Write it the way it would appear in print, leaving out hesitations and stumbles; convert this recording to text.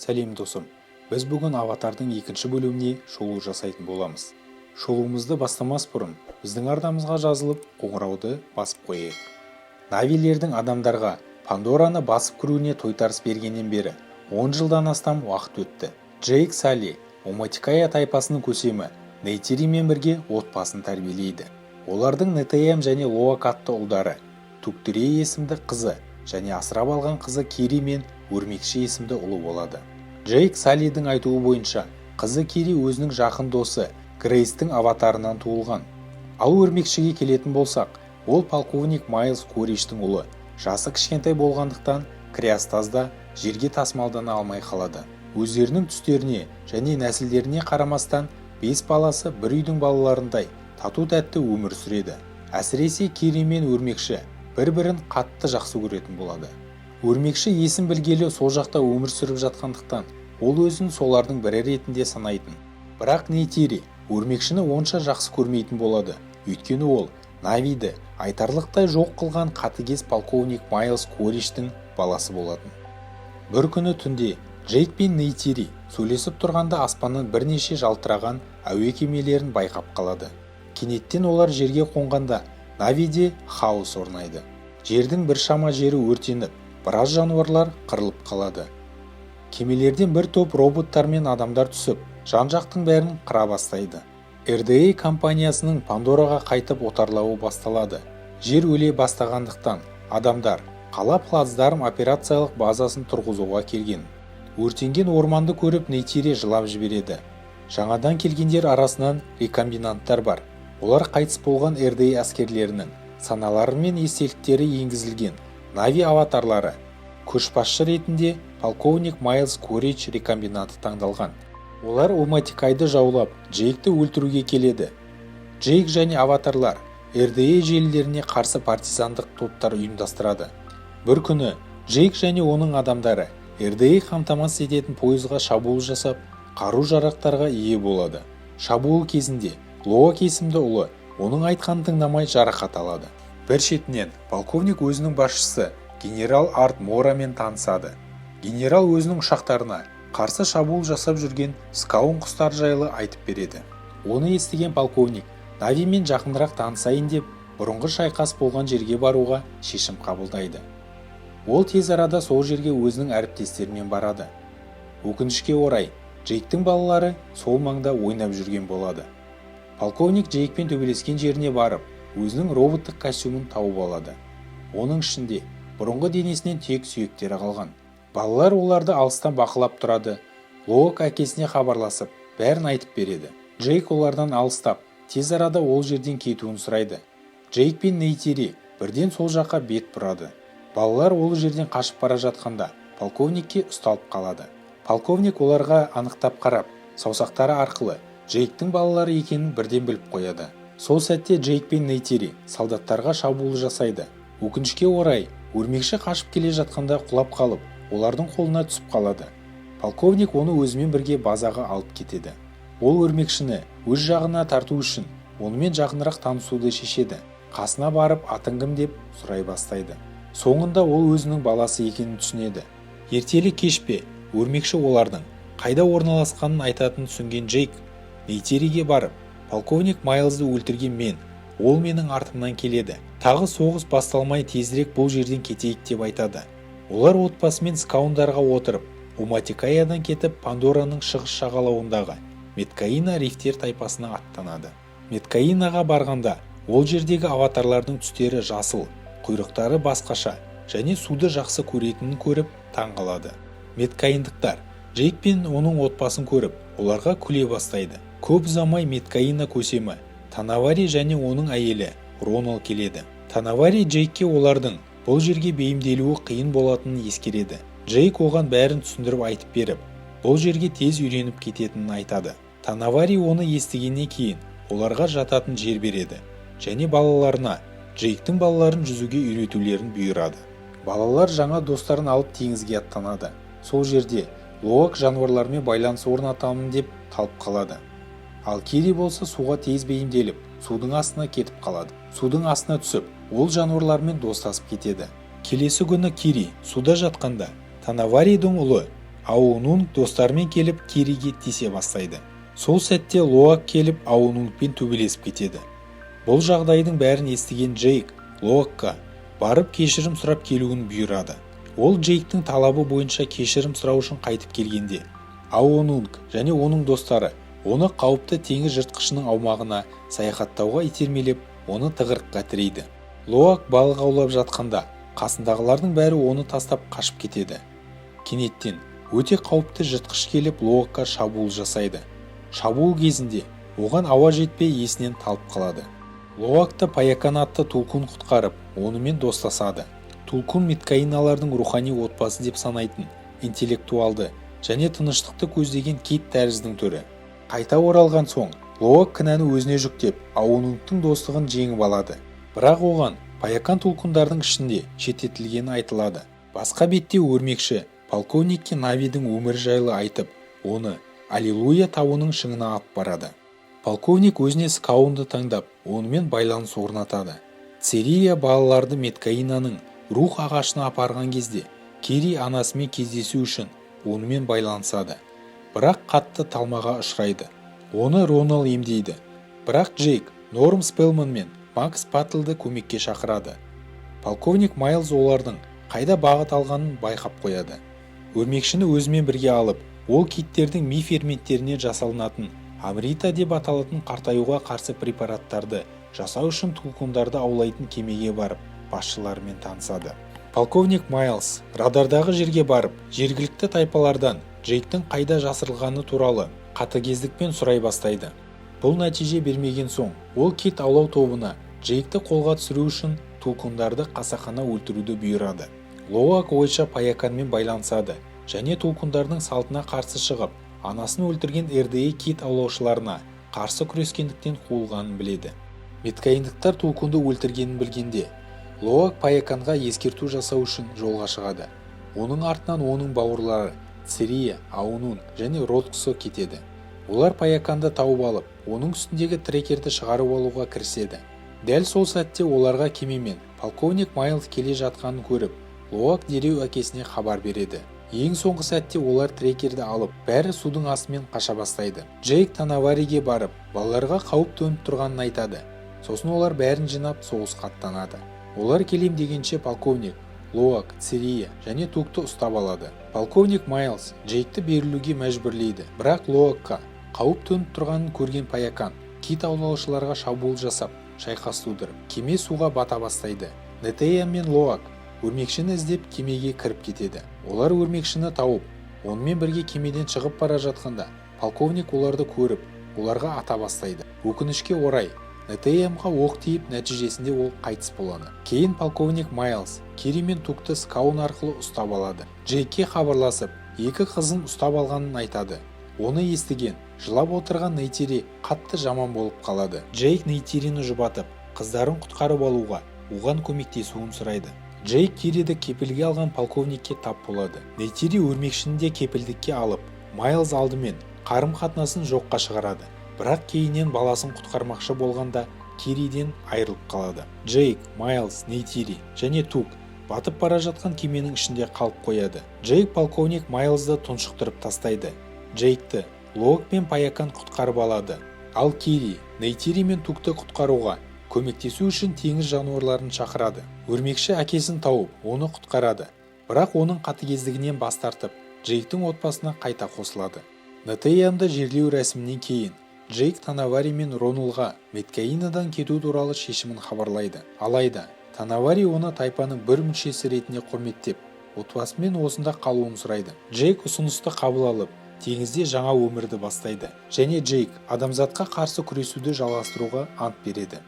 Сәлем досым, біз бүгін аватардың екінші бөліміне шолу жасайтын боламыз. Шолуымызды бастамас бұрын біздің арнамызға жазылып қоңырауды басып қойайық. Навилердің адамдарға Пандораны басып кіруіне тойтарыс бергеннен бері 10 жылдан астам уақыт өтті. Джейк Салли Оматикая тайпасының көсемі Нейтеримен бірге отбасын тәрбиелейді. Олардың Нетеям және Лоак атты ұлдары, Туктурей есімді қызы және асырап алған қызы Кири мен Өрмекші есімді ұлы болады. Джейк Саллидің айтуы бойынша, қызы Кири өзінің жақын досы Грейстің аватарынан туылған. Ал Өрмекшіге келетін болсақ, ол полковник Майлз Кориштің ұлы. Жасы кішкентай болғандықтан Криастазда жерге тасымалдана алмай қалады. Өздерінің түстеріне және нәсілдеріне қарамастан 5 баласы бір үйдің балаларындай тату-тәтті өмір сүреді. Әсіресе Кири мен Өрмекші бір-бірін қатты жақсы көретін болады. Өрмекші есін білгелі сол жақта өмір сүріп жатқандықтан, ол өзін солардың бірі ретінде санайтын. Бірақ Нейтери Өрмекшіні онша жақсы көрмейтін болады. Өйткені ол Навиді айтарлықтай жоқ қылған қатыгез полковник Майлз Кориштің баласы болатын. Бір күні түнде Джейк пен Нейтери сөйлесіп тұрғанда аспаннан бірнеше жалтыраған әуе кемелерін байқап қалады. Кенеттен олар жерге қонғанда Навиде хаос орнайды. Жердің біршама жері өртеніп, біраз жануарлар қырылып қалады. Кемелерден бір топ роботтар мен адамдар түсіп, жан-жақтың бәрін қыра бастайды. RDA компаниясының Пандораға қайтып отарлауы басталады. Жер өле бастағандықтан адамдар қала плацдарм операциялық базасын тұрғызуға келген. Өртенген орманды көріп Нейтери жылап жібереді. Жаңадан келгендер арасынан рекомбинанттар бар. Олар қайтыс болған RDA әскерлерінің саналары мен естеліктері енгізілген Нави аватарлары. Көшбасшы ретінде полковник Майлз Корич рекомбинаты таңдалған. Олар Оматикайды жаулап, Джейкті өлтіруге келеді. Джейк және аватарлар RDA желілеріне қарсы партизандық топтар ұйымдастырады. Бір күні Джейк және оның адамдары RDA қамтамасыз ететін пойызға шабуыл жасап, қару-жарақтарға ие болады. Шабуыл кезінде Лоак есімді ұлы оның айтқанын тыңдамай жарақат алады. Бір шетінен полковник өзінің басшысы генерал Арт Морамен танысады. Генерал өзінің ұшақтарына қарсы шабуыл жасап жүрген скаун құстар жайлы айтып береді. Оны естіген полковник Навимен жақынырақ танысайын деп бұрынғы шайқас болған жерге баруға шешім қабылдайды. Ол тез арада сол жерге өзінің әріптестерімен барады. Өкінішке орай, Джейктің балалары сол маңда ойнап жүрген болады. Полковник Джейкпен төбелескен жеріне барып, өзінің роботтық костюмын тауып алады. Оның ішінде бұрынғы денесінен тек сүйектері қалған. Балалар оларды алыстан бақылап тұрады. Лоак әкесіне хабарласып, бәрін айтып береді. Джейк олардан алыстап, тез арада ол жерден кетуін сұрайды. Джейк пен Нейтери бірден сол жаққа бет бұрады. Балалар ол жерден қашып бара жатқанда полковникке ұсталып қалады. Полковник оларға анықтап қарап, саусақтары арқылы Джейктің балалары екенін бірден біліп қояды. Сол сәтте Джейк пен Нейтери солдаттарға шабуыл жасайды. Өкінішке орай, Өрмекші қашып келе жатқанда құлап қалып, олардың қолына түсіп қалады. Полковник оны өзімен бірге базаға алып кетеді. Ол Өрмекшіні өз жағына тарту үшін онымен жақынырақ танысуды шешеді. Қасына барып атың кім деп сұрай бастайды. Соңында ол өзінің баласы екенін түсінеді. Ертелі кеш пе, Өрмекші олардың қайда орналасқанын айтатын түсінген Джейк Нейтериге барып, полковник Майлзды өлтірген мен, ол менің артымнан келеді. Тағы соғыс басталмай тезірек бұл жерден кетейік деп айтады. Олар отбасымен скаундарға отырып, Оматикаядан кетіп Пандораның шығыс жағалауындағы Меткаина рифтер тайпасына аттанады. Меткаинаға барғанда, ол жердегі аватарлардың түстері жасыл, құйрықтары басқаша және суды жақсы көретінін көріп таң қалады. Меткаиндықтар Джейк пен оның отбасын көріп, оларға күле бастайды. Көп ұзамай Меткаина көсемі Танавари және оның әйелі Ронал келеді. Танавари Джейкке олардың бұл жерге бейімделуі қиын болатынын ескереді. Джейк оған бәрін түсіндіріп айтып беріп, бұл жерге тез үйреніп кететінін айтады. Танавари оны естігеннен кейін оларға жататын жер береді және балаларына Джейктің балаларын жүзуге үйретулерін бұйырады. Балалар жаңа достарын алып теңізге аттанады. Сол жерде Лоак жануарлармен байланыс орнатамын деп талып қалады. Ал Кири болса суға тез бейімделіп, судың астына кетіп қалады. Судың астына түсіп, ол жануарлармен достасып кетеді. Келесі күні Кири суда жатқанда Танаваридің ұлы Аунунг достарымен келіп Кириге тиісе бастайды. Сол сәтте Лоак келіп Аунунгпен төбелесіп кетеді. Бұл жағдайдың бәрін естіген Джейк Лоакқа барып кешірім сұрап келуін бұйырады. Ол Джейктің талабы бойынша кешірім сұрау үшін қайтып келгенде, Аунунг және оның достары оны қауіпті теңіз жыртқышының аумағына саяхаттауға итермелеп, оны тығырыққа тірейді. Лоак балық аулап жатқанда қасындағылардың бәрі оны тастап қашып кетеді. Кенеттен өте қауіпті жыртқыш келіп Лоакқа шабуыл жасайды. Шабуыл кезінде оған ауа жетпей есінен талып қалады. Лоакты Паякан атты Тулкун құтқарып, онымен достасады. Тулкун Меткаиналардың рухани отбасы деп санайтын, интеллектуалды және тыныштықты көздеген кит тәріздің түрі. Қайта оралған соң, Лоак кінәні өзіне жүктеп, Аунунгтың достығын жеңіп алады. Бірақ оған Паякан Тулкундардың ішінде шеттетілгені айтылады. Басқа бетте өрмекші полковникке Навидің өмірі жайлы айтып, оны Аллилуйя тауының шыңына алып барады. Полковник өзіне Скаунды таңдап, онымен байланыс орнатады. Церия балаларды Меткаинаның рух ағашына апарған кезде, Кири анасымен кездесу үшін онымен байланысады. Бірақ қатты талмаға ұшырайды. Оны Ронал емдейді. Бірақ Джейк Норм Спелман мен Макс Патлды көмекке шақырады. Полковник Майлз олардың қайда бағыт алғанын байқап қояды. Өрмекшіні өзімен бірге алып, ол киттердің ми ферменттеріне жасалынатын Амрита деп аталатын қартаюға қарсы препараттарды жасау үшін тулкундарды аулайтын кемеге барып, басшыларымен танысады. Полковник Майлз радардағы жерге барып, жергілікті тайпалардан Джейктің қайда жасырылғаны туралы қатыгездікпен сұрай бастайды. Бұл нәтиже бермеген соң, ол кит аулау тобына Джейкті қолға түсіру үшін тулкундарды қасақана өлтіруді бұйырады. Лоак ойша Паяканмен байланысады және тулкундардың салтына қарсы шығып, анасын өлтірген РДЕ кит аулаушыларына қарсы күрескендіктен қуылғанын біледі. Меткаиндықтар тулкунды өлтіргенін білгенде, Лоак Паяканға ескерту жасау үшін жолға шығады. Оның артынан оның бауырлары Церия, Аунун және Ротқсо кетеді. Олар Паяканды тауып алып, оның үстіндегі трекерді шығарып алуға кіріседі. Дәл сол сәтте оларға кемемен полковник Майлз келе жатқанын көріп, Лоак дереу әкесіне хабар береді. Ең соңғы сәтте олар трекерді алып, бәрі судың астымен қаша бастайды. Джейк Танавариге барып, балаларға қауіп төніп тұрғанын айтады. Сосын олар бәрін жинап соғысқа аттанады. Олар келем дегенше полковник Лоак, Церия және Тукты ұстап алады. Полковник Майлз Джейкті берілуге мәжбүрлейді, бірақ Лоакқа қауіп төніп тұрғанын көрген Паякан кит аулаушыларға шабуыл жасап, шайқас тудырып, кеме суға бата бастайды. Нетея мен Лоак өрмекшіні іздеп кемеге кіріп кетеді. Олар өрмекшіні тауып, онымен бірге кемеден шығып бара жатқанда, полковник оларды көріп, оларға ата бастайды. Өкінішке орай, Нетеямға оқ тиіп, нәтижесінде ол қайтыс болады. Кейін полковник Майлз Кири мен Тукты Скаун арқылы ұстап алады. Джейкке хабарласып, екі қызын ұстап алғанын айтады. Оны естіген, жылап отырған Нейтири қатты жаман болып қалады. Джейк Нейтирины жұбатып, қыздарын құтқарып алуға оған көмектесуін сұрайды. Джейк Кириді кепілге алған полковникке тап болады. Нейтири өрмекшіні де кепілдікке алып, Майлз алдымен қарым-қатынасын жоққа шығарады. Бірақ кейіннен баласын құтқармақшы болғанда Кириден айырылып қалады. Джейк, Майлз, Нейтири және Тук батып бара жатқан кеменің ішінде қалып қояды. Джейк полковник Майлзды тұншықтырып тастайды. Джейкті Лоак пен Паякан құтқарып алады. Ал Кири, Нейтири мен Тукты құтқаруға көмектесу үшін теңіз жануарларын шақырады. Өрмекші әкесін тауып, оны құтқарады. Бірақ оның қатыгездігінен бас тартып, Джейктің отбасына қайта қосылады. Нетеямды жерлеу рәсімінен кейін Джейк Танавари мен Роналға Меткаинадан кету туралы шешімін хабарлайды. Алайда, Танавари оны тайпаның бір мүшесі ретінде құрметтеп, отбасымен осында қалуын сұрайды. Джейк ұсынысты қабыл алып, теңізде жаңа өмірді бастайды. Және Джейк адамзатқа қарсы күресуді жалғастыруға ант береді.